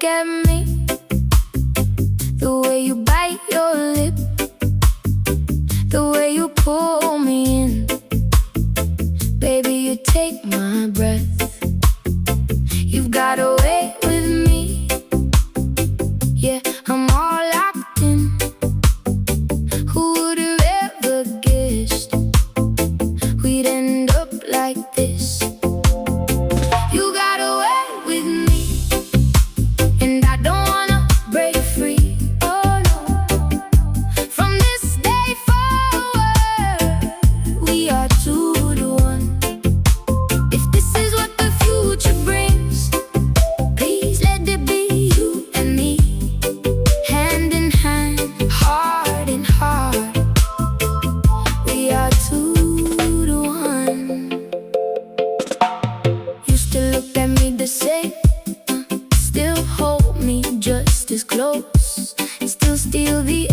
look at me, the way you bite your lip, the way you pull me in. Baby, you take my breath. You've got a way with me. Yeah, I'm all locked in. Who would've ever guessed we'd end up like this? You got a way with me, and I don't wanna break free. Oh no. From this day forward, we are 2 to 1. If this is what the future brings, please let it be you and me, hand in hand, heart in heart. We are 2 to 1. You still look at me the same, still hold me just as close, still steal the